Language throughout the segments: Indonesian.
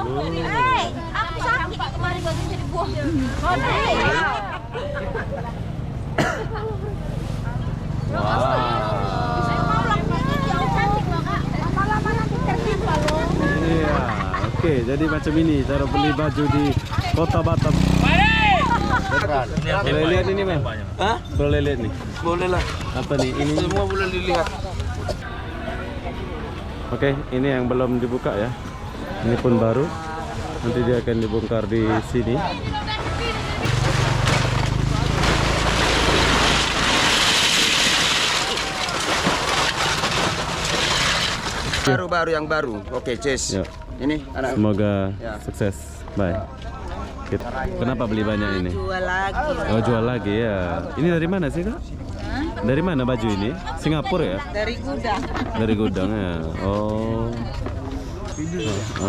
Aku sakit kemarin bajunya dibuang. Iya, oke. Jadi macam ini cara beli baju di Kota Batam. Boleh lihat ini, Bang? Hah? Boleh lihat nih. Boleh lah. Apa nih? Ini Semua boleh dilihat. Oke, ini yang belum dibuka ya. Ini pun baru. Nanti dia akan dibongkar di sini. Baru-baru yang baru. Oke, Ces. Ya. Ini anak. Semoga Ya. sukses. Bye. Kenapa beli banyak ini? Jual lagi. Oh, jual lagi ya. Ini dari mana sih, Kak? Dari mana baju ini? Singapura ya? Dari gudang. Dari gudang ya. Oh.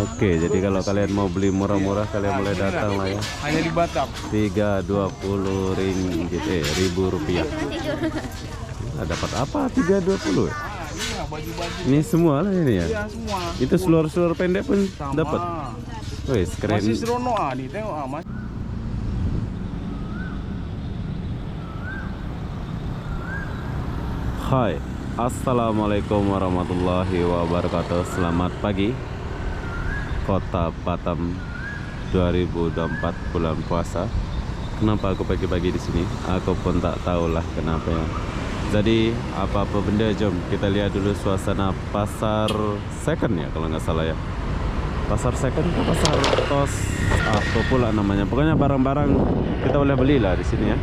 Oke, jadi kalau kalian mau beli murah-murah kalian boleh datang lah ya. Hanya di Batam. 320 ringgit, ribu rupiah. Nah, dapat apa? 320 ya? Ini semua lah ini ya. Ya semua. Itu seluar-seluar pendek pun dapat. Wes, keren. Masih serono nih, tengok Mas. Hai, assalamualaikum warahmatullahi wabarakatuh. Selamat pagi, Kota Batam 2024 bulan puasa. Kenapa aku pagi-pagi di sini? Aku pun tak tahulah kenapa ya. Jadi apa-apa benda, jom kita lihat dulu suasana pasar second ya kalau nggak salah ya. Pasar second atau pasar tos apa pula namanya. Pokoknya barang-barang kita boleh belilah di sini ya.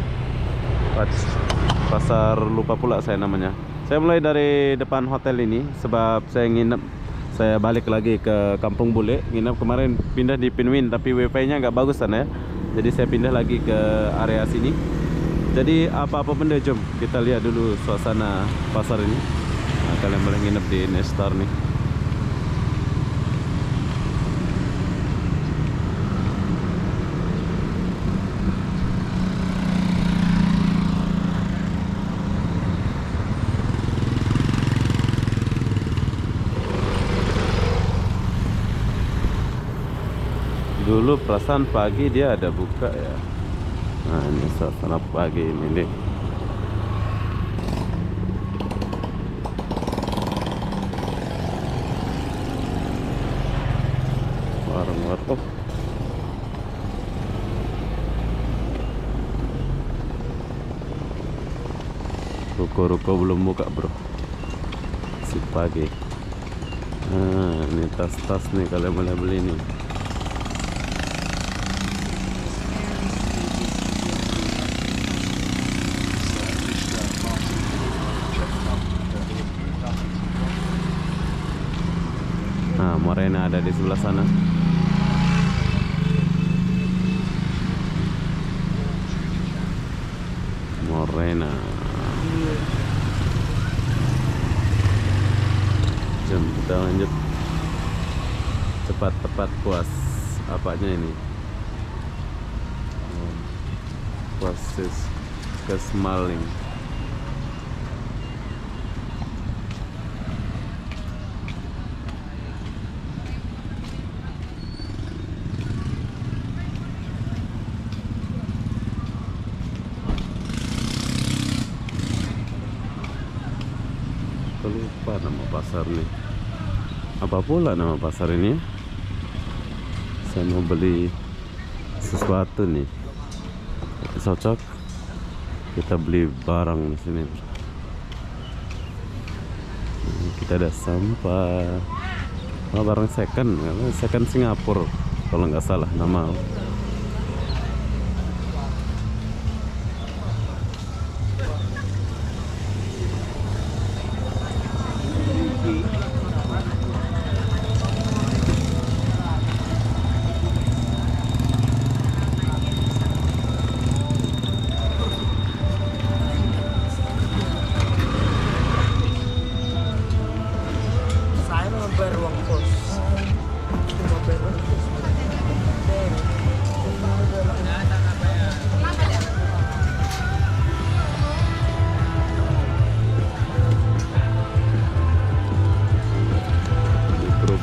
Pasar lupa pula saya namanya. Saya mulai dari depan hotel ini sebab saya nginep. Saya balik lagi ke Kampung Bule. Nginep kemarin pindah di Pinwin tapi wifi-nya nggak bagus sana ya. Jadi saya pindah lagi ke area sini. Jadi apa-apa benda, jom kita lihat dulu suasana pasar ini. Nah, kalian boleh nginep di Nestar nih. Dulu perasaan pagi dia ada buka ya. Nah, ini suasana pagi ini nih. Warung-warung. Oh. Ruko-ruko belum buka, bro. Si pagi. Nah, ini tas-tas nih kalian boleh beli nih. Nah, Morena ada di sebelah sana. Morena. Jom kita lanjut. Cepat, tepat, puas. Apanya ini? Puas ke Semaling. Lupa nama pasar nih. Apa pula nama pasar ini? Saya mau beli sesuatu nih. Cocok. Kita beli barang di sini. Kita ada sampah. Oh, barang second, second Singapura kalau nggak salah nama.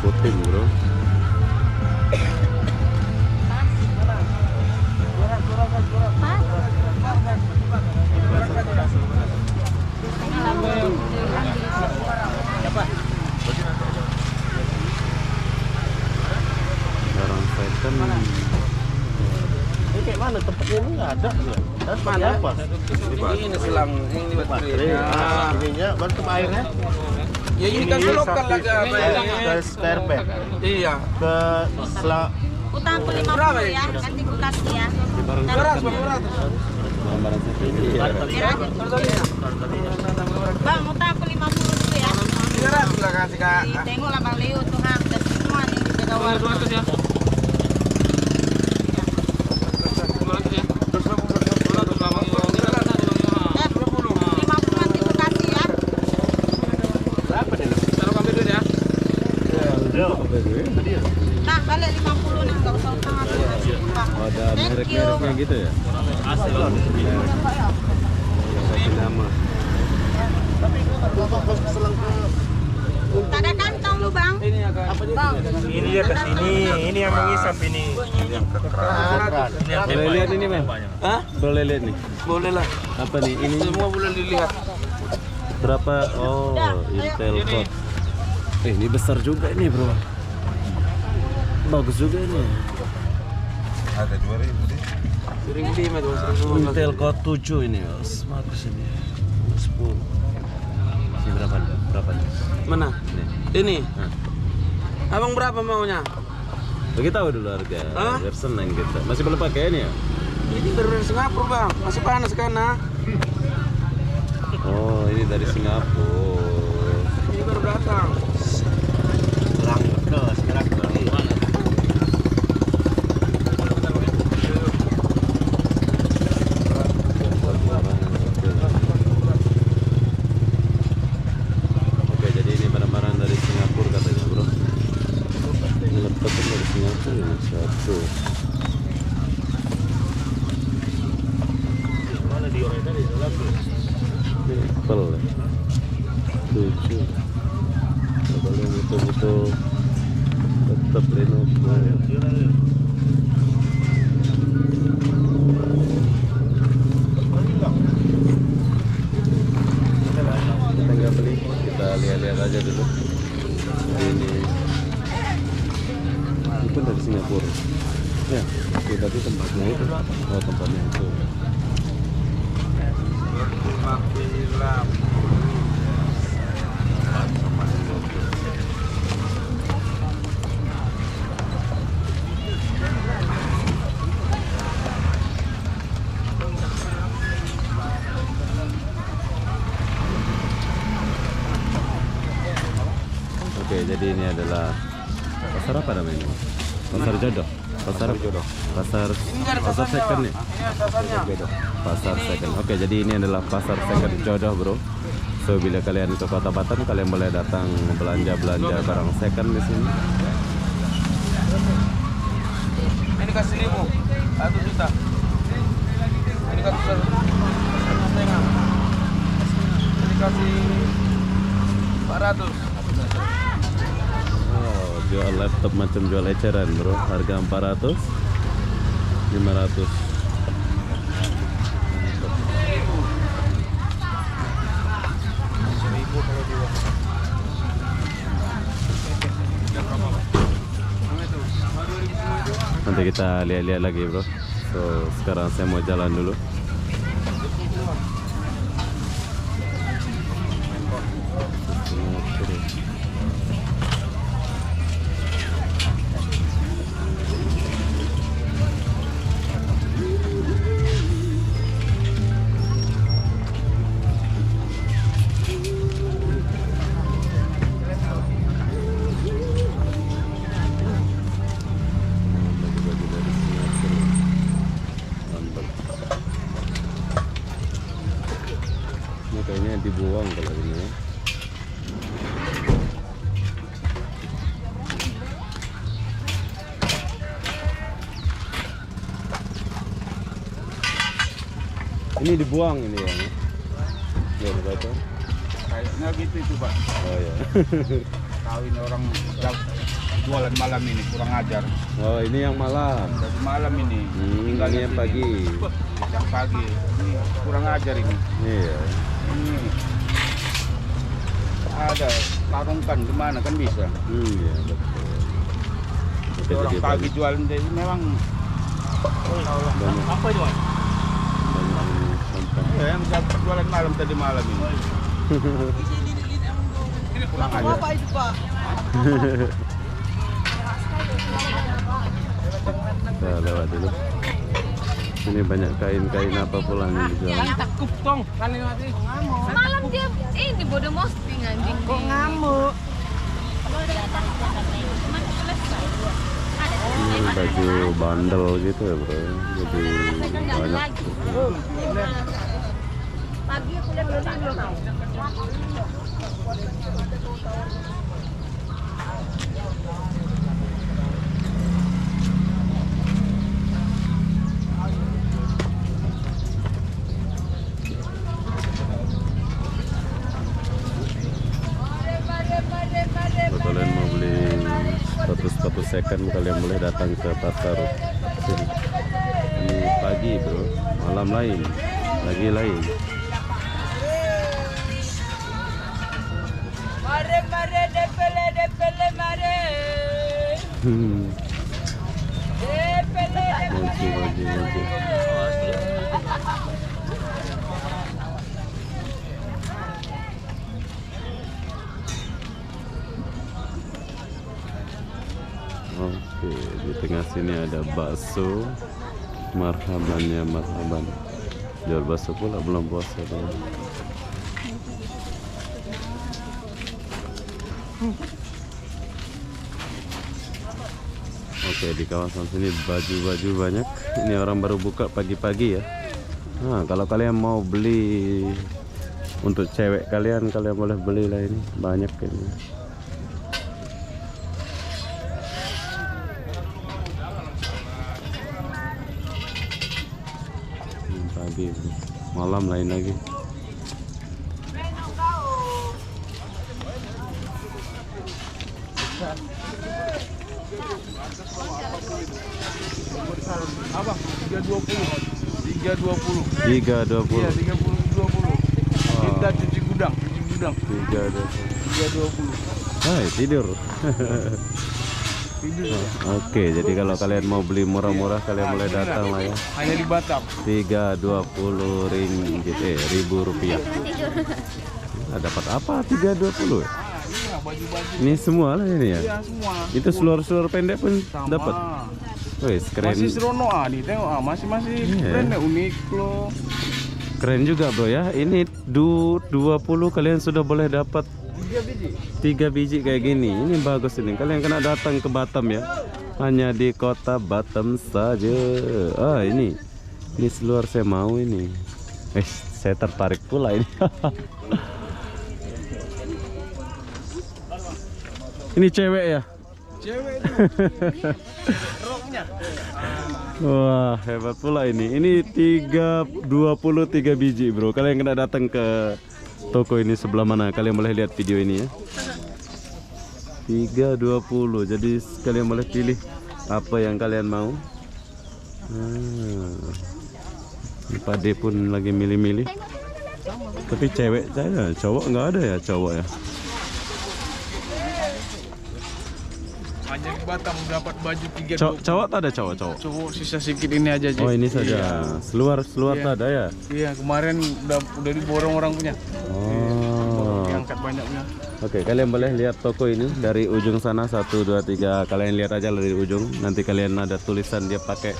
Putin, bro. mana tempatnya ini nggak ada ya? Dan mana apa? Ini selang ini baterai. Ininya baru airnya. Ya ini kan lokal lagi apa ya? Ke SPRP. Iya. Ke selang. Utang aku 50 ya, nanti ku kasih ya. Beras, beras. Bang, utang aku 50 dulu ya. Beras lah kasih Kak. Tengoklah Bang Leo tuh hang dan semua nih di bawah. 200 ya. 50 nanti ku kasih ya. Berapa nih? Taruh ambil duit ya. Nah, balik 50 nah, enggak usah utang aku. Oh, ada merek-mereknya gitu ya? Nama. Selang ke Tak ada kantong lu, Bang. Bang. Ini dia ke sini, ini yang mengisap ini. Boleh lihat ini bang? Hah? Boleh lihat nih? Boleh lah. Apa nih? Ini Semua boleh dilihat. berapa? Oh, Intel Core. Ini besar juga ini bro. Bagus juga ini. Ada 2.000 deh. Sering lima tuh, Intel Core 7 ini, Mas. Bagus ini. 10. Ini berapa? Berapa nih? Mana? Nih. Ini. Hah. Abang berapa maunya? Bagi tahu dulu harga. Hah? Biar senang kita. Masih belum pakai ini ya? Ini dari Singapura bang, masih panas kan nah? Oh, ini dari Singapura. Ini baru datang. selang ke sekarang ke. Oke, jadi ini barang-barang dari Singapura katanya, bro. Ini laptop dari Singapura ini satu. Mana di orang tadi dalam tuh. Ini Apple ya. 7. Kalau yang betul-betul tetap Lenovo. Kita nggak beli, kita lihat-lihat aja dulu. Jadi ini pun dari Singapura. Ya, oke, tapi tempatnya itu. Oh, tempatnya itu. Oke, jadi ini adalah pasar apa namanya? Pasar jodoh. Pasar jodoh. Pasar second nih. Pasar second. Oke, jadi ini adalah pasar second jodoh, bro. So bila kalian ke Kota Batam, kalian boleh datang belanja barang second di sini. Ini kasih 1 juta. Ini kasih 1,5. Ini kasih 400. Oh, jual laptop macam jual eceran, bro. Harga 400, 500. Nanti kita lihat-lihat lagi, bro. So sekarang saya mau jalan dulu. Baju-baju dari Singapura. Mantap. Ini kayaknya dibuang kalau ini ya. Ini dibuang ini ya. Ya, betul. Kayaknya gitu itu Pak. Oh ya. Kawin orang jualan malam ini kurang ajar. Oh, ini yang malam. Dari malam ini. Ini Tinggalnya yang sini. pagi. Yang pagi. Ini kurang ajar ini. Iya. Ini ada tarungkan kemana kan bisa. Iya, betul. Oke, Orang jadi pagi jualan jadi memang Banyak, Apa itu, Mas? banyak sampah. Ya, yang jualan malam tadi malam ini. Ini pulang aja. Apa itu Pak? Kita lewat dulu. Ini banyak kain-kain apa pula nih dijual. Takut dong, kali mati. Semalam dia ini bodoh posting anjing. Kok ngamuk? Ini baju bandel gitu ya bro. Jadi banyak. Pagi aku udah belum belum. Kalau kalian mau beli sepatu second, kalian boleh datang ke pasar sini. Ini pagi bro, malam lain, lagi lain. Mare depele mare. Depele Moji. Oke, di tengah sini ada bakso. Marhabannya marhaban. Jual bakso pula belum puasa dulu. Oke, di kawasan sini baju-baju banyak. Ini orang baru buka pagi-pagi ya. Nah, kalau kalian mau beli untuk cewek kalian boleh beli lah ini. Banyak ini. Pagi, malam lain lagi. Abang, 320. 320. Iya, 320. Kita cuci gudang. 320. 320. Hai, tidur. Tidur. Oke, jadi kalau kalian mau beli murah-murah kalian boleh datang lah ya. Hanya di Batam. 320 ringgit, ribu rupiah. Nah, dapat apa 320? Iya, baju-baju. Ini semua lah ini ya. Iya, semua. Itu seluar-seluar pendek pun Sama. dapat. Wes, keren. Masih serono nih, tengok masih Iya. keren ya, unik loh. Keren juga bro ya. Ini 20 kalian sudah boleh dapat 3 biji kayak gini. Ini bagus ini. Kalian kena datang ke Batam ya. Hanya di kota Batam saja. Ah, ini seluar saya mau ini. Saya tertarik pula ini. Ini cewek ya? Cewek itu. Roknya. Wah, hebat pula ini. Ini 23 biji, bro. Kalian kena datang ke toko ini sebelah mana? Kalian boleh lihat video ini ya. 320. Jadi kalian boleh pilih apa yang kalian mau. Ini Pak D pun lagi milih-milih. Tapi cewek saya, cowok nggak ada ya, cowok ya. Hanya di Batam dapat baju 320. Cowok tak ada cowok. Cowok sisa sedikit ini aja. Oh, ini saja. Iya. Seluar Iya. tak ada ya? Iya, kemarin udah diborong orang punya. Oh. Diangkat banyak punya. Oke, kalian boleh lihat toko ini dari ujung sana 1, 2, 3. Kalian lihat aja dari ujung. Nanti kalian ada tulisan dia pakai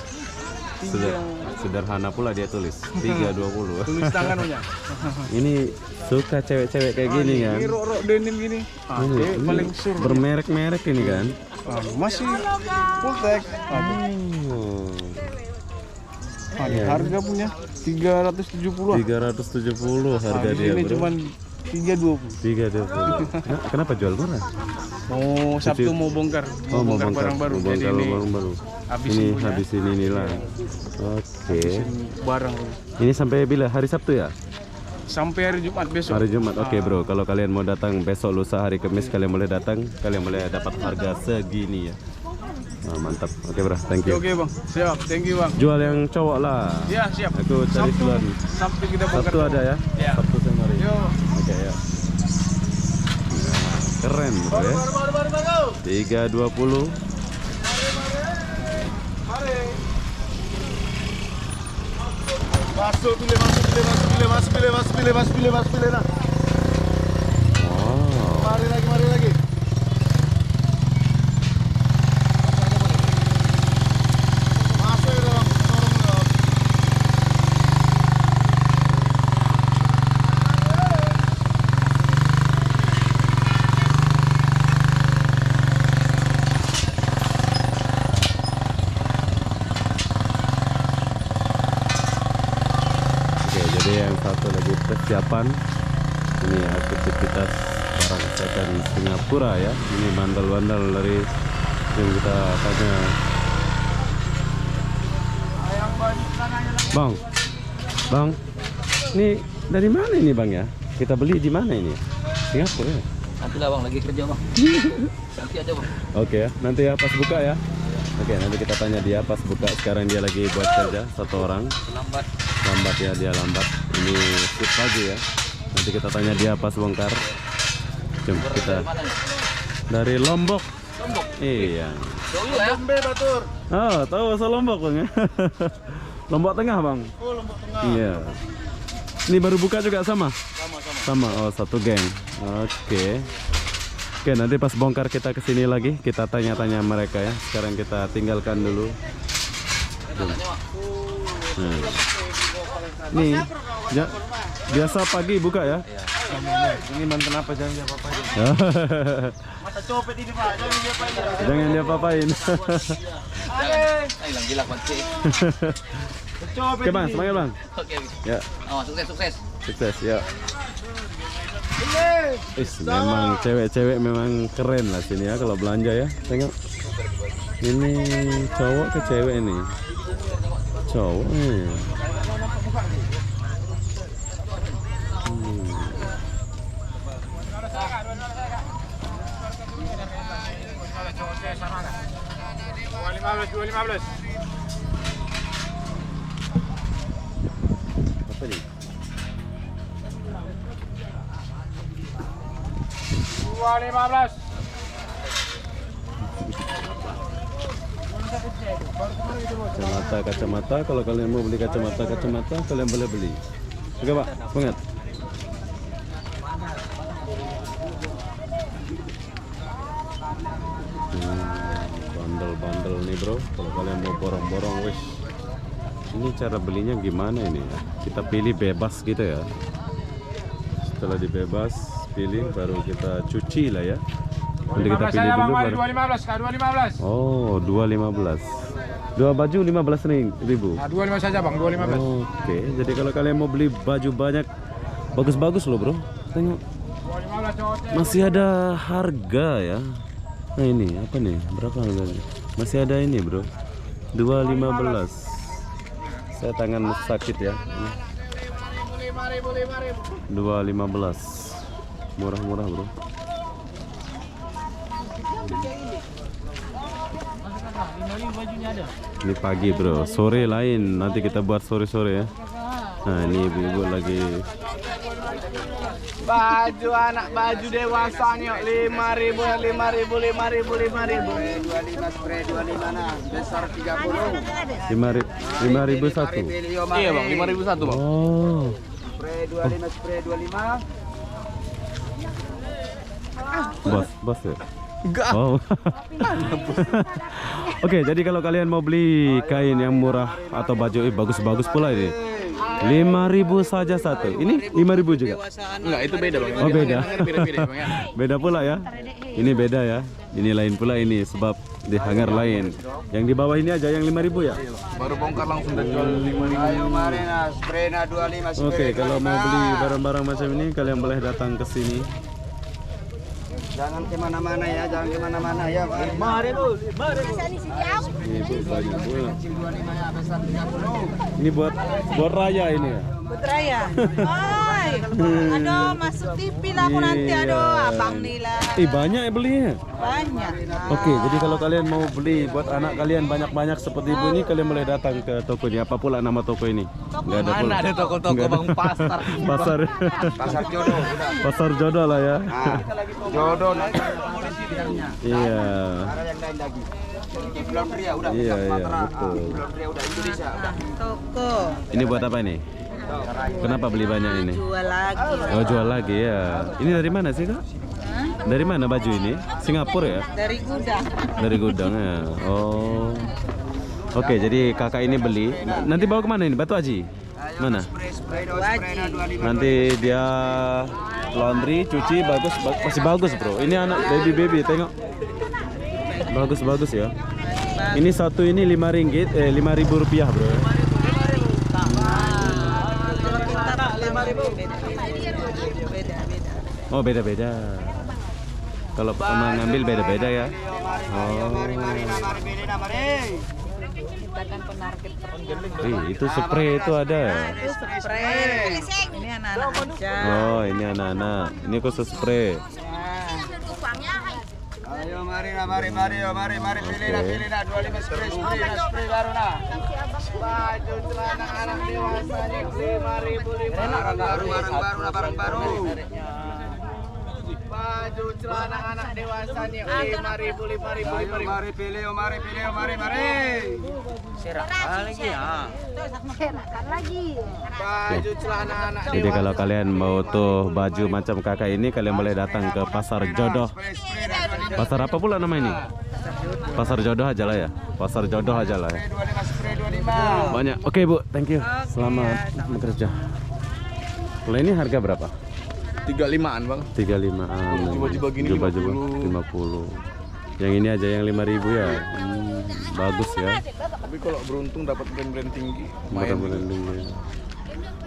sederhana pula dia tulis 320. Tulis tangan punya. Ini suka cewek-cewek kayak gini kan? Ini rok denim gini. Ini Paling sur. bermerek-merek ini kan? Masih full tag. Harga punya 370. 370 harga dia, Ini bro. cuman 320. 320. Nah, kenapa jual murah? Oh, Sabtu mau bongkar. Oh, mau bongkar barang baru. mau bongkar Jadi ini barang baru. habisin Ini punya. habisin inilah. Oke. barang. Ini sampai bila? Hari Sabtu ya? Sampai hari Jumat besok. Hari Jumat. Oke, bro. Kalau kalian mau datang besok, lusa, hari Kamis, kalian boleh datang. Kalian boleh dapat harga segini ya. Nah, mantap. Oke, bro. Thank you. Oke, Bang. Siap. Thank you, Bang. Jual yang cowok lah. Ya, siap. Aku cari seluar. Sabtu kita bongkar. Sabtu ada ya? Ya. Sabtu saya mari. Yo. Oke ya. Nah, keren bro ya. 320. Masuk, pilih nah. Wow. Mari lagi. Masuk ya dalam sorong. Oke, jadi yang satu lagi persiapan. Ini aktivitas barang second Singapura ya. Ini bandel-bandel dari yang kita tanya. Bang, ini dari mana ini bang ya? Kita beli di mana ini? Singapura ya? Nanti lah bang, lagi kerja bang. Nanti aja bang. Oke ya, nanti ya pas buka ya. Oke, nanti kita tanya dia pas buka. Sekarang dia lagi buat kerja, satu orang. Lambat ya, dia lambat. Ini shift pagi ya. Nanti kita tanya dia pas bongkar. Jom kita dari Lombok. Iya. Jauh ya. Batur. Oh, tahu asal Lombok bang ya? Lombok Tengah bang. Oh, Lombok Tengah. Iya. Ini baru buka juga sama? Sama. Oh, satu geng. Oke. Oke, nanti pas bongkar kita kesini lagi, kita tanya-tanya mereka ya. Sekarang kita tinggalkan dulu. Nih, ya, biasa pagi buka ya? Ini mantan apa jangan dia apa-apa. Masa copet ini Pak, jangan dia apa-apa. Jangan dia papain. Hilang gila kunci. Oke bang, semangat bang. Oke. Ya, Sukses. sukses ya. Memang cewek-cewek memang keren lah sini ya kalau belanja ya. Tengok. Ini cowok ke cewek ini? Cowok. Apa nih? 2.15. Kacamata. Kalau kalian mau beli kacamata kalian boleh beli. Oke pak, banget. Bandel-bandel nih bro. Kalau kalian mau borong-borong, wis. Ini cara belinya gimana ini ya? Kita pilih bebas gitu ya. Setelah dibebas pilih baru kita cuci lah ya. Nanti kita pilih dulu baru. 2.15. Oh, 2.15. Dua baju 15.000. Nah, 25 saja bang, 2.15. Oke, jadi kalau kalian mau beli baju banyak, bagus-bagus loh bro. Tengok, 2.15 cowok. masih ada harga ya. Nah ini apa nih? Berapa harganya? Masih ada ini bro. 2.15. Saya tangan sakit ya. 2.15. Murah-murah bro. Ini pagi bro, sore lain. Nanti kita buat sore-sore ya. Nah ini ibu-ibu lagi. Baju anak, baju dewasa nih 5.000, 25 spray 25 nah, besar 30. 5.000 satu. Iya bang, 5.001 bang. Oh. Spray 25. Bos ya? Oh. Oke, jadi kalau kalian mau beli kain yang murah atau baju bagus-bagus pula ini, 5.000 saja satu. Ini 5.000 juga? Enggak, itu beda bang. Oh beda. Beda bang ya. Beda pula ya. Ini beda ya. Ini lain pula ini sebab di hanger lain. Yang di bawah ini aja yang 5.000 ya? Baru bongkar langsung dan jual 5.000. Ayo mari nah, spray nah 25 spray. Oke, kalau mau beli barang-barang macam ini kalian boleh datang ke sini. Jangan kemana-mana ya, jangan kemana-mana ya. Mari bu, mari bu. Ini banyak pula. Kecil 25 ya, besar 30. Ini buat raya ini ya. Putraya. Oi. Aduh, masuk TV lah aku nanti. Aduh, abang Nila. Banyak ya belinya. Banyak. Oke, jadi kalau kalian mau beli buat anak kalian banyak-banyak seperti ibu ini, kalian boleh datang ke toko ini. Apa pula nama toko ini? Nggak ada pula. Mana ada toko-toko Nggak ada. bang, pasar. Pasar. Pasar jodoh udah. Pasar jodoh lah ya. Nah, jodoh nanti Iya. Ada yang lain lagi. Bulan pria udah. Iya, iya, Sumatera, betul. Bulan pria udah Indonesia udah. Toko. Ini buat apa ini? Kenapa beli banyak ini? Jual lagi. Oh, jual lagi ya. Ini dari mana sih, Kak? Dari mana baju ini? Singapura ya? Dari gudang. Dari gudang ya. Oh. Oke, jadi kakak ini beli. Nanti bawa kemana ini? Batu Aji? Mana? Spray 25. Nanti dia laundry, cuci, bagus, masih bagus bro. Ini anak baby tengok. Bagus ya. Ini satu ini 5 ringgit, 5.000 rupiah bro. Oh beda-beda. Kalau mengambil beda-beda ya. Oh. Itu spray itu ada. Spray. Ini anak-anak aja. Oh, ini anak-anak. Ini khusus spray. Ayo mari pilih nah 25 spray baru nah. Baju celana anak dewasa nih 5.000 barang baru. Baju celana anak dewasa nih 5.000. Mari pilih. Serakan lagi. Baju celana anak dewasa. Jadi kalau kalian mau tuh baju macam kakak ini, kalian boleh datang ke Pasar Jodoh. Pasar apa pula nama ini? Pasar Jodoh aja lah ya. Pasar Jodoh aja lah ya. 25 spray 25. Banyak. Oke Bu, thank you. Selamat bekerja. Kalau ini harga berapa? 35-an bang. 35-an. Jubah-jubah gini Jubah 50. Yang ini aja yang 5.000 ya. Bagus ya. Tapi kalau beruntung dapat brand-brand tinggi. Mudah-mudahan dulu ya.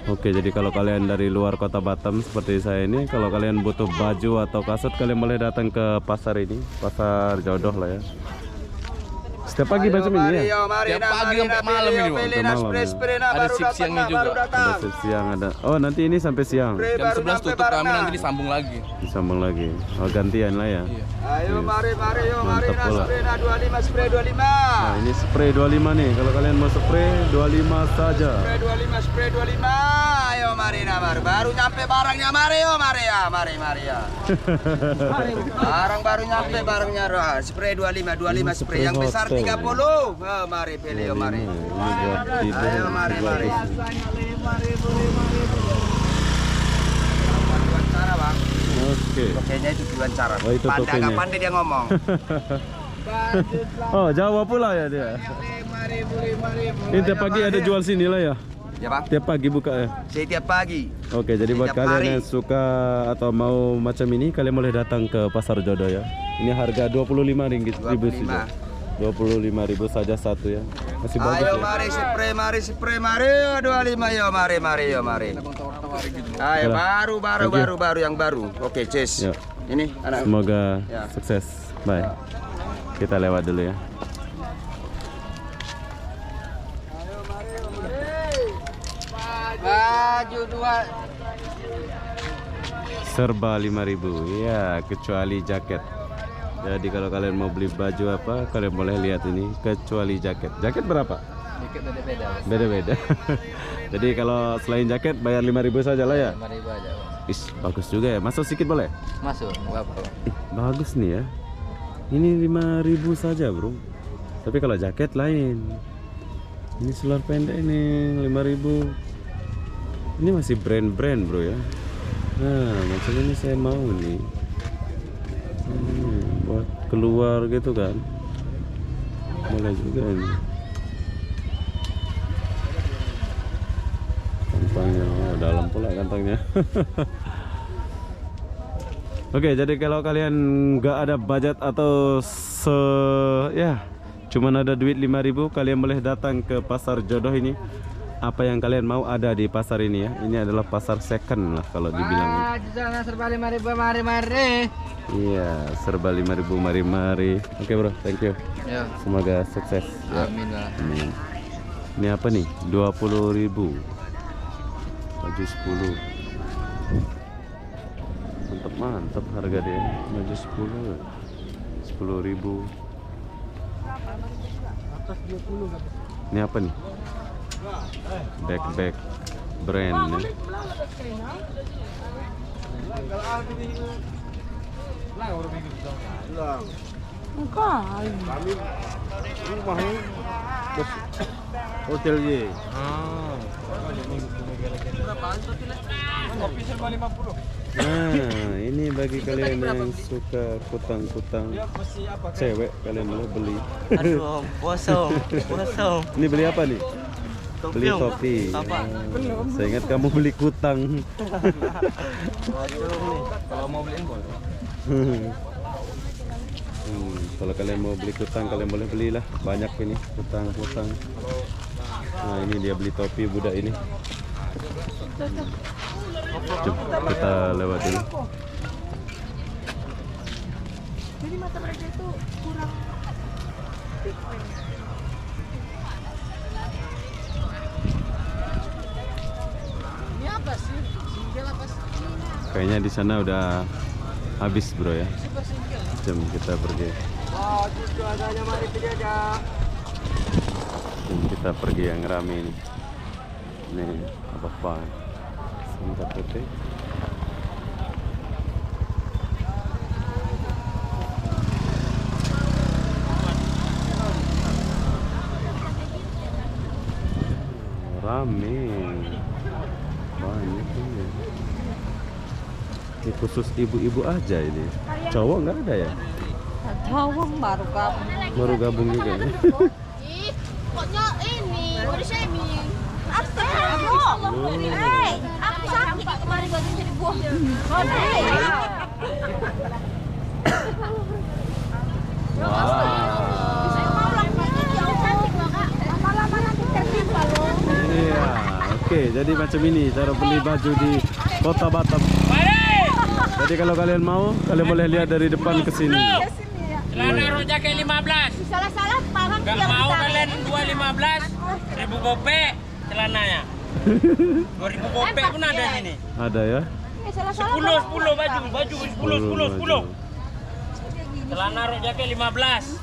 Oke, jadi kalau kalian dari luar kota Batam seperti saya ini, kalau kalian butuh baju atau kasut, kalian boleh datang ke pasar ini, Pasar Jodoh lah ya. Setiap pagi macam ini ya. Tiap pagi sampai malam ini bang. Sampai malam ya. Ada shift siangnya juga. Ada shift siang ada. Oh, nanti ini sampai siang. Jam 11 tutup kami, nanti disambung lagi. Disambung lagi. Oh, gantian lah ya. Ayo mari Mantap pula. spray 25 spray 25. Nah, ini spray 25 nih. Kalau kalian mau spray 25 saja. Spray 25. Ayo mari baru nyampe barangnya mari ya. Barang baru nyampe barangnya roh. Spray 25 spray yang besar 30. Oh, mari pilih mari. Ini buat tidur. Ayo mari. Cara bang. Oke. Tokenya itu tujuan cara. Oh, itu tokenya. Pandai dia ngomong. Oh, Jawa pula ya dia. Ini tiap pagi ada jual sini lah ya. Ya bang. Tiap pagi buka ya. Setiap pagi. Oke, jadi buat Setiap kalian hari. yang suka atau mau macam ini, kalian boleh datang ke Pasar Jodoh ya. Ini harga 25 ringgit 25. saja. 25.000 saja satu ya. Masih bagus Ayo ya. mari spray mari. 25 yo mari. Ayo baru yang baru. Oke, Ces. Ya. Ini anak. Semoga Ya. sukses. Bye. Kita lewat dulu ya. Baju dua. Serba 5.000 ya, kecuali jaket. Jadi kalau kalian mau beli baju apa, kalian boleh lihat ini, kecuali jaket. Jaket berapa? Dikit beda-beda. Beda-beda. Jadi kalau selain jaket bayar 5.000 saja lah ya. 5.000 aja bang. Is, bagus juga ya. Masuk sedikit boleh? Masuk, nggak apa bang. Bagus nih ya. Ini 5.000 saja, Bro. Tapi kalau jaket lain. Ini seluar pendek ini 5.000. Ini masih brand-brand, Bro ya. Nah, macam ini saya mau nih. Buat keluar gitu kan. Boleh juga ini. Kantangnya, oh, dalam pula kantangnya. Oke, jadi kalau kalian nggak ada budget atau ya cuman ada duit 5.000, kalian boleh datang ke Pasar Jodoh ini. Apa yang kalian mau ada di pasar ini ya. Ini adalah pasar second lah kalau dibilang. Jangan serba 5.000 mari. Iya, serba 5.000 mari. Oke bro, thank you. Ya. Semoga sukses. Ya. Amin lah. Amin. Ini apa nih? 20.000. Baju 10. Mantap harga dia. Baju 10. 10.000. Ini apa nih? Backpack brand ya. Enggak. Kami rumahnya bos hotel ye. Nah, ini bagi kalian yang suka kutang-kutang cewek, kalian boleh beli. Aduh, kosong. Ini beli apa nih? Beli topi. Saya ingat kamu beli kutang. Kalau mau beliin boleh. Kalau kalian mau beli kutang, kalian boleh belilah. Banyak ini kutang. Nah, ini dia beli topi budak ini. Coba kita lewat dulu. Jadi mata mereka itu kurang ini apa sih? Single apa sih? Kayaknya di sana udah habis bro ya. Jam kita pergi. Jam kita pergi yang rame ini. Nih apa? Sebentar putih. Rame. Banyak ini. Ini khusus ibu-ibu aja ini. Cowok nggak ada ya? Cowok baru gabung. Baru gabung juga ya. Ih, koknya ini, body shaming. Aku sakit kemarin baru jadi buah. Lama-lama nanti tertimpa loh. Iya, oke. Jadi macam ini cara beli baju di Kota Batam. Jadi kalau kalian mau, kalian boleh lihat dari depan ke sini. Celana rok jaket 15. Salah-salah parang Gak mau kalian 215 1000 gope celananya. 2000 gope pun ada sini. Ada ya? 10 baju 10. Celana rok jaket 15.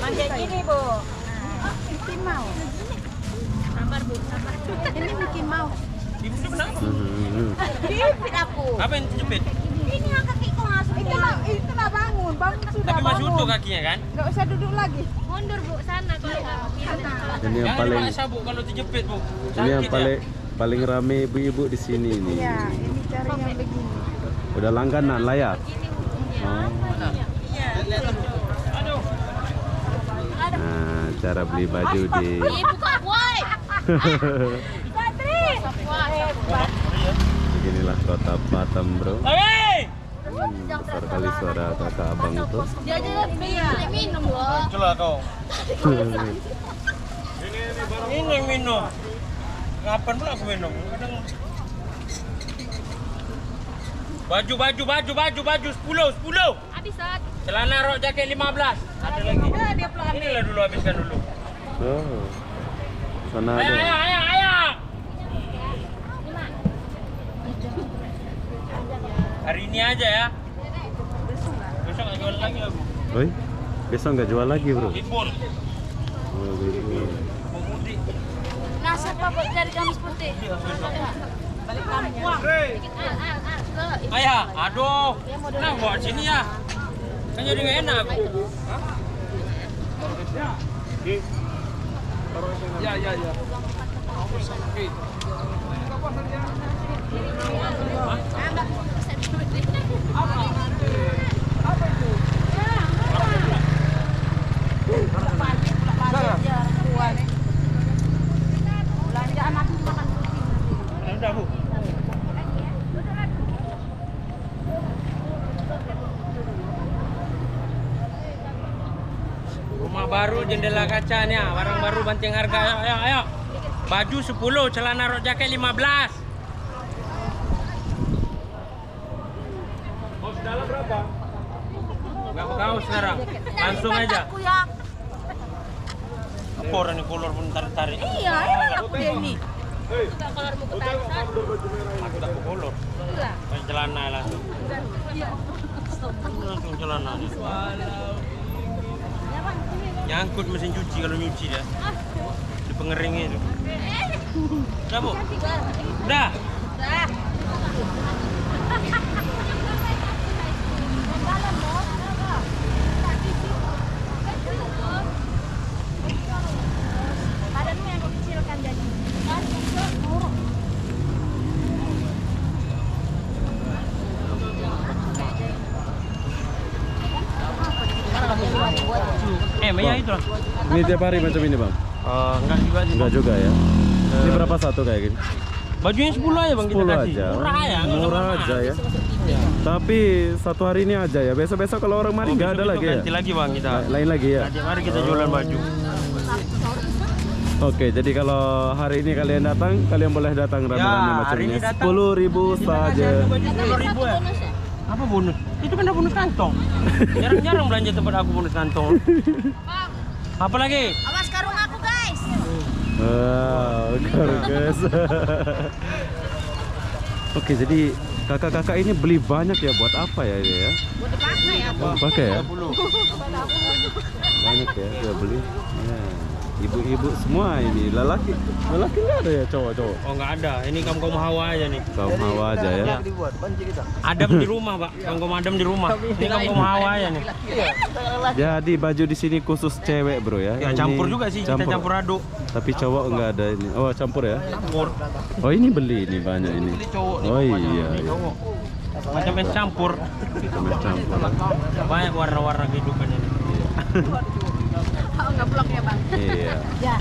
Manja gini, Bu. Bikin mau. Sabar, Bu, sabar. Ini bikin mau. Ibu kenapa? Jepit aku. Apa yang dijepit? Ini yang kakiku masuk. Itulah bangun sudah Tapi masih bangun. utuh kakinya kan? Enggak usah duduk lagi. Mundur Bu, sana kalau Ini yang Jangan paling dipaksa Bu kalau dijepit Bu. ini yang Sakit ya. paling rame ibu-ibu di sini nih. Iya, ini cari yang begini. Udah langganan lah ya. Nah, cara beli baju di buka woi. beginilah Kota Batam bro. Hei! Besar kali suara kakak abang itu. Dia aja minum loh. Itulah kau. Ini yang minum. Kapan pula aku minum? Kadang baju 10. Habis saat. Celana rok jaket 15. Ada lagi. Inilah dulu habiskan dulu. Oh. Sana Ayo. ada. Hari ini aja ya. Besok nggak jual lagi aku. Oi, besok nggak jual lagi bro. Libur. Oh, gitu. Mau mudik. Nah, siapa buat dari gamis putih? Balik kampung. Ayah, aduh. Nah, bawa sini ya. Kan jadi nggak enak aku. Ya. Udah, Bu. Rumah baru, jendela kacanya, barang baru banting harga. Ayo. Baju 10, celana rok jaket 15. Oh, dalam berapa? Enggak tahu sekarang. Langsung aja. Apa orang ini kolor pun tarik-tarik? Iya, enak aku dia ini. Kalau mau ketarik. Aku tak mau kolor. Pakai celana langsung. Langsung celana. Nyangkut mesin cuci kalau nyuci dia. Di pengering itu. Udah, Bu? Udah. ya itu. Ini tiap hari macam ini bang? Enggak juga sih. Enggak juga ya. Ini berapa satu kayak gini? Bajunya 10 aja bang kita 10 kasih. aja. Murah ya. nggak usah Murah mahal. aja ya. Tapi satu hari ini aja ya. Besok-besok kalau orang mari nggak ada Besok lagi ya. ganti lagi bang kita. Lain lagi ya. Tiap hari kita jualan baju. Oke, jadi kalau hari ini kalian datang, kalian boleh datang rame-rame macam hari ini. ini datang. 10.000 saja. 10.000 ya. Apa bonus? Itu kan bonus kantong. Jarang-jarang belanja tempat aku bonus kantong. Apa lagi? Awas karung aku guys. Wow, guys. Oke, jadi kakak-kakak ini beli banyak ya, buat apa ya ini ya? Buat dipakai ya. Oh, pakai ya? Banyak ya, dia beli. Ya. Ibu-ibu semua ini, lelaki nggak ada ya, cowok-cowok. Oh nggak ada. Ini kaum Hawa aja nih. Kaum Hawa aja ya. Adam di rumah pak. Kaum Adam di rumah. Ini kaum Hawa aja nih. Jadi baju di sini khusus cewek bro ya. Ya Ini campur juga sih. Kita campur aduk. Tapi cowok nggak ada ini. Oh campur ya? Campur. Oh ini beli ini banyak ini. Oh iya. Iya. Macam es campur. Macam campur. Banyak warna-warna kehidupannya nih. Oh nggak blok ya bang. Iya. Ya.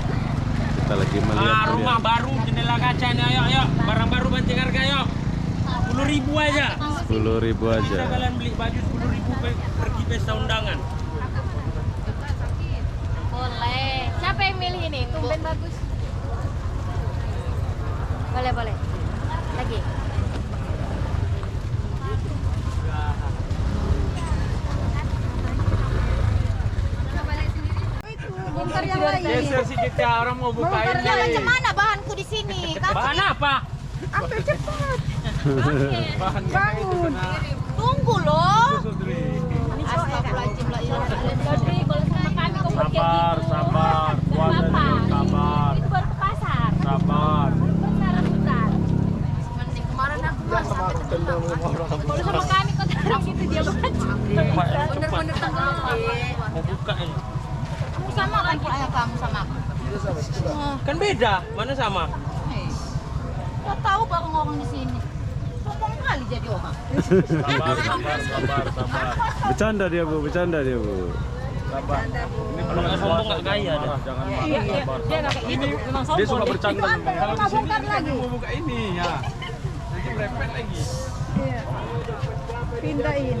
Kita lagi melihat. Rumah baru, jendela kaca nih. Ayo. Barang baru banting harga ayo. 10.000 aja. 10.000 aja. Bisa kalian beli baju 10.000 pergi pesta undangan. Boleh. Siapa yang milih ini? Tumben bagus. Boleh boleh. Lagi. Bongkar yang lain. Geser sih kita orang mau buka Bongkar ini. yang macam mana bahanku di sini? Bahan apa? Ambil cepat. Bangun. Tunggu loh. Astagfirullahaladzim. Jadi kalau sama kami kau buat kayak gitu. Sabar. Dan Bapak. Sabar. Itu baru ke pasar. Sabar. Bentar. Mending kemarin aku mas sampai tenggelam. Kalau sama kami kau taruh gitu dia baca. Bener-bener tenggelam. Mau buka ini. Sama kan ayah kamu sama aku. Kan beda. Mana sama? Gak tahu bareng orang di sini. Sombong kali jadi orang. Sabar. Bercanda dia bu. Kalau nggak sombong nggak kaya dah. Dia nggak kayak gitu. Memang sombong. Dia suka bercanda. Kalau di sini lagi. Mau buka ini ya. Nanti merepet lagi. Pindahin.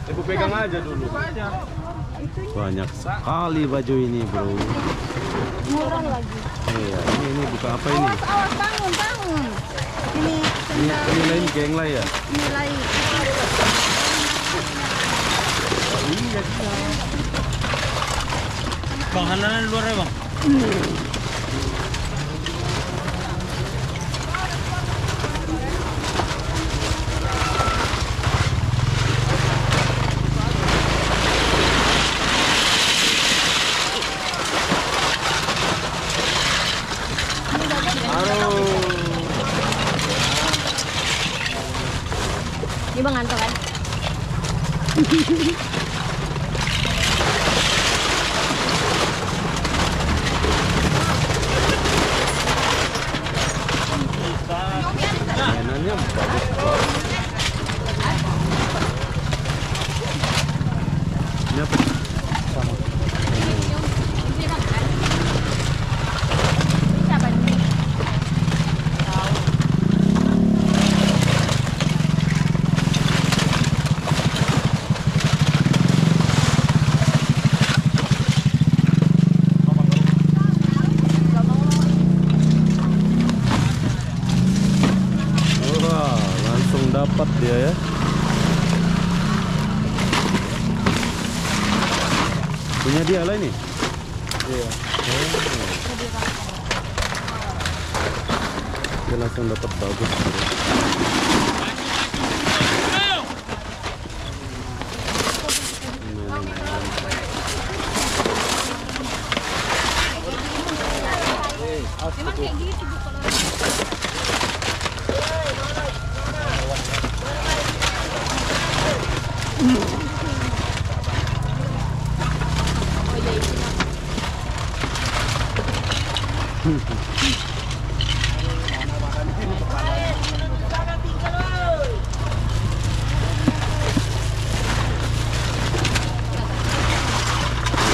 Ibu pegang aja dulu. Banyak sekali baju ini bro. Murah lagi. Iya, ini buka apa ini? Awas bangun. Ini lain geng lah ya. Nilai. Bang, hananan luar ya bang. Ini bang ngantor kan? Mainannya bagus banget. Ini apa? Siapa ini? Wah, langsung dapat dia ya. Punya dia lah ini. Iya. Dia langsung dapat bagus. Bro. Memang kayak gitu Bu kalau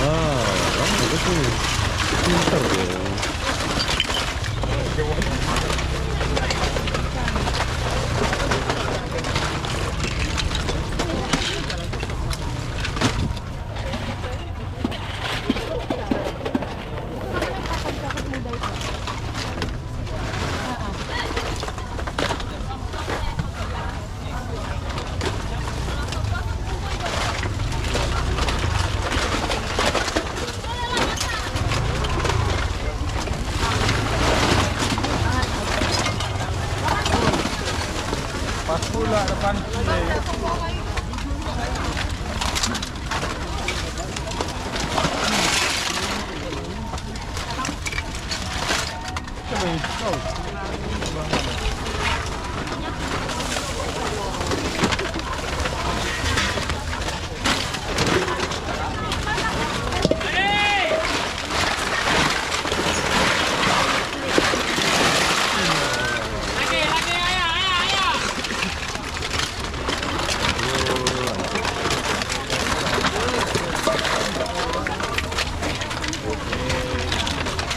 Wow. Pinter dia. Pas pula depan.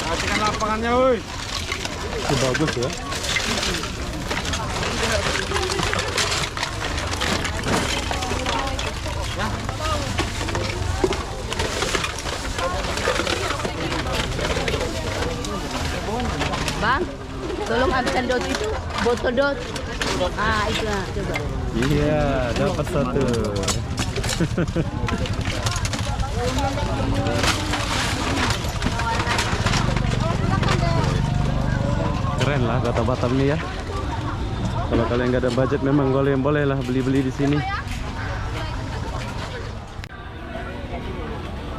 Perhatikan lapangannya, woi. Itu bagus ya. Bang, tolong ambilkan dot itu, botol dot. Ah, itu lah, coba. Iya, dapat satu. Keren lah Kota Batam nih ya. Kalau kalian nggak ada budget memang boleh lah beli-beli di sini.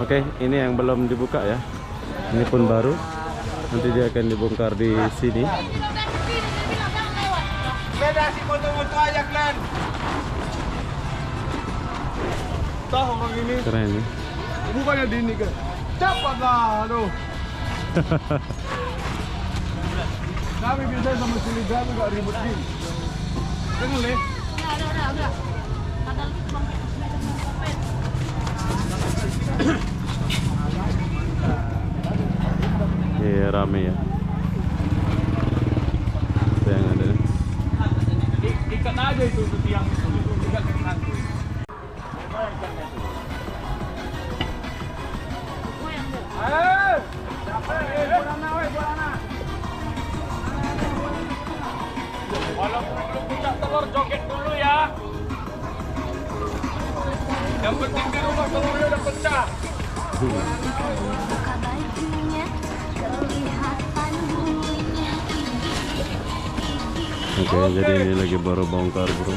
Oke, ini yang belum dibuka ya. Ini pun baru. Nanti dia akan dibongkar di sini. Beda si foto-foto aja, Glenn. Tahu orang ini. Keren ya. Bukannya di ini kan. Cepatlah, aduh. Kami biasa sama sini kami gak ribut gini. Jangan leh. Udah. Iya rame ya. Itu yang ada. Ikat aja itu tiang itu. Ikat ke nanti. Walaupun belum puncak telur, joget dulu ya. Yang penting di rumah telurnya udah pecah. Oke, jadi ini lagi baru bongkar bro.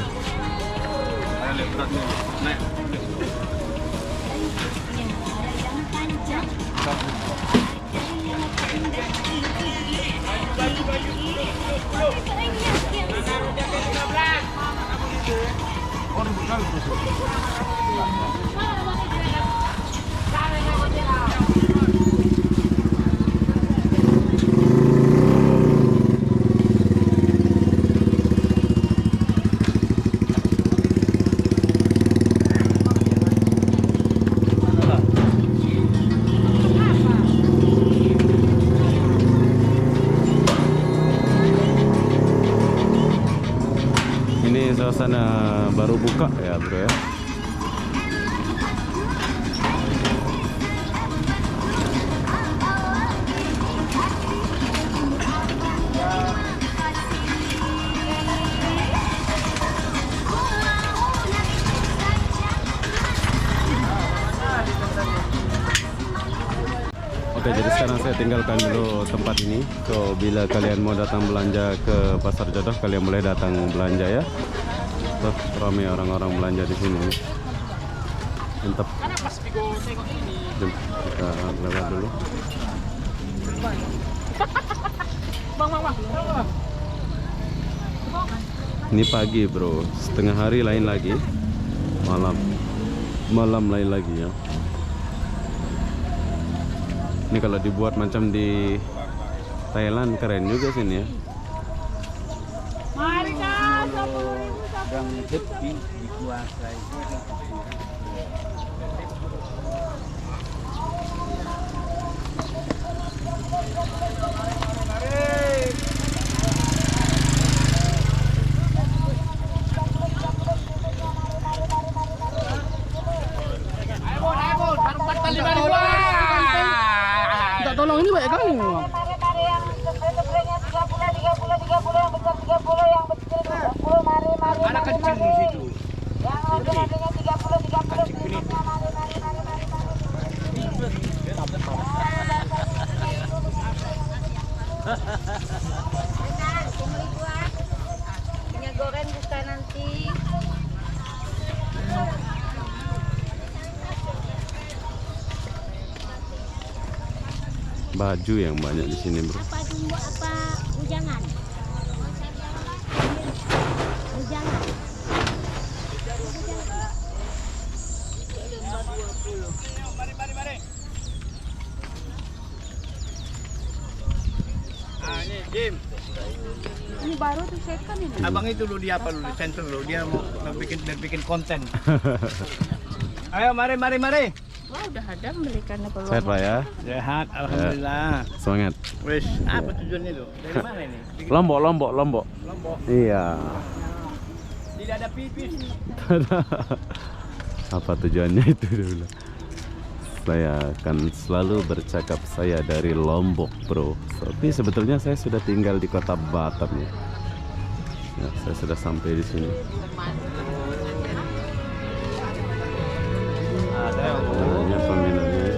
Ini suasana baru buka ya bro ya. Oke, jadi sekarang saya tinggalkan dulu tempat ini. So, bila kalian mau datang belanja ke Pasar Jodoh, kalian boleh datang belanja ya. Tuh, ramai orang-orang belanja di sini. Mantap. Jom, kita lewat dulu. Ini pagi bro, setengah hari lain lagi. Malam lain lagi ya. Ini kalau dibuat macam di Thailand keren juga sini ya. Mari Kak, 10.000 Yang happy dikuasai. Tak tolong ini baik kali. Anak kecil di situ. Minyak goreng buka nanti. Baju yang banyak di sini, bro. Apa tunggu apa ujangan? Ujangan. Ah, ini Jim. Ini baru tuh second ini. Abang itu dulu dia apa dulu di center dulu. Dia mau bikin konten. Ayo mari. Wah udah ada membelikannya peluang. Sehat Pak ya. Sehat, alhamdulillah. Semangat. Wes, apa tujuannya tuh? Dari mana ini? Lombok. Lombok. Iya. Tidak ada pipis. Apa tujuannya itu dulu? Saya akan selalu bercakap saya dari Lombok, bro. Tapi sebetulnya saya sudah tinggal di kota Batam ya. Ya, saya sudah sampai di sini. Banyak peminatnya.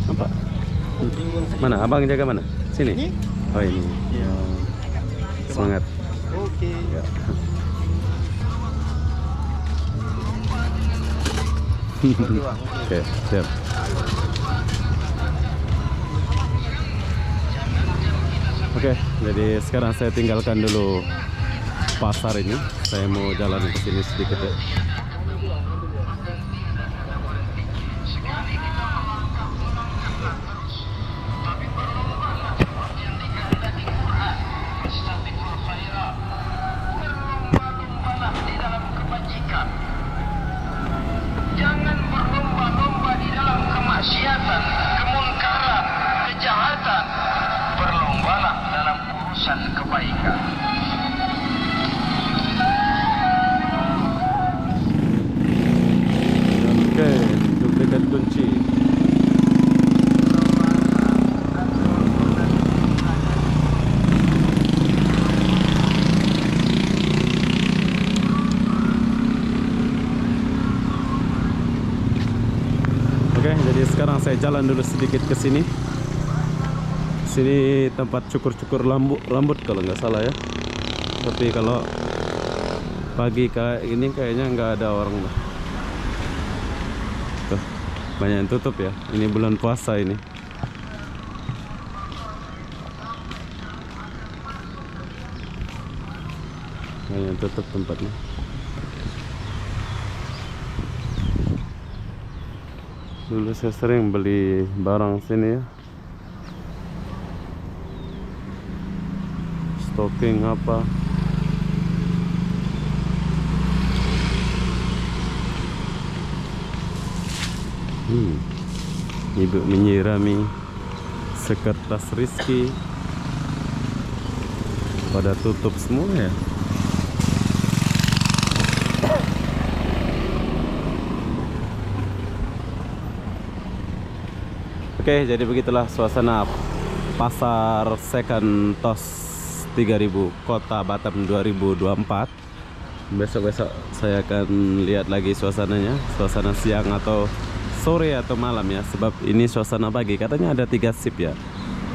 Apa? Mana? Abang jaga mana? Sini? Oh ini. Semangat. Oke. Ya. Oke, siap. Oke, jadi sekarang saya tinggalkan dulu pasar ini. Saya mau jalan ke sini sedikit ya. Jangan berlomba-lomba di dalam kemaksiatan, kemungkaran, kejahatan. Berlombalah dalam urusan kebaikan. Oke, duplikat kunci. Oke, jadi sekarang saya jalan dulu sedikit ke sini. Sini tempat cukur-cukur rambut kalau nggak salah ya. Tapi kalau pagi kayak ini kayaknya nggak ada orang. Tuh, banyak yang tutup ya. Ini bulan puasa ini. Banyak yang tutup tempatnya. Dulu saya sering beli barang sini ya. Stocking apa. Ibu menyirami sekertas Rizky. Pada tutup semua ya. Oke, jadi begitulah suasana pasar second TOS 3000 Kota Batam 2024. Besok-besok saya akan lihat lagi suasananya, suasana siang atau sore atau malam ya, sebab ini suasana pagi. Katanya ada 3 shift ya.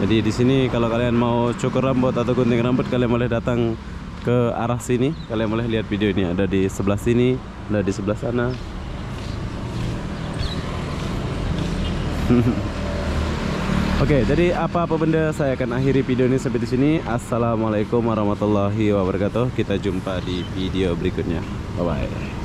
Jadi di sini kalau kalian mau cukur rambut atau gunting rambut, kalian boleh datang ke arah sini. Kalian boleh lihat video ini, ada di sebelah sini, ada di sebelah sana. Oke, jadi apa-apa benda saya akan akhiri video ini sampai di sini. Assalamualaikum warahmatullahi wabarakatuh. Kita jumpa di video berikutnya. Bye bye.